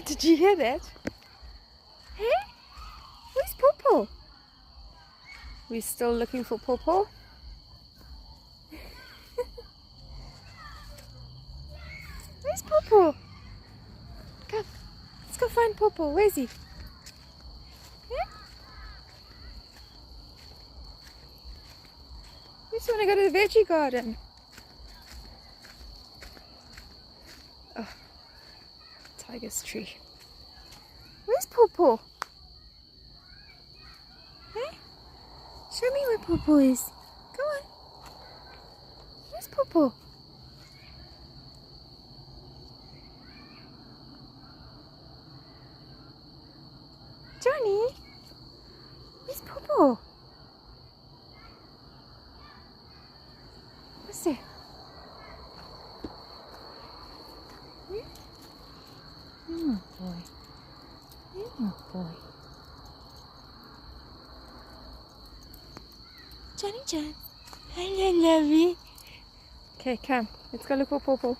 Did you hear that? Hey? Where's Popo? We're still looking for Popo. Where's Popo? Come, let's go find Popo. Where is he? Yeah? We just want to go to the veggie garden. Oh, tiger's tree. Where's Popo? Hey? Show me where Popo is. Go on. Where's Popo? Johnny? Where's Popo? What's there? Oh boy. Oh boy. Johnny John. Hello, lovey. Okay, come. Let's go look for Popo.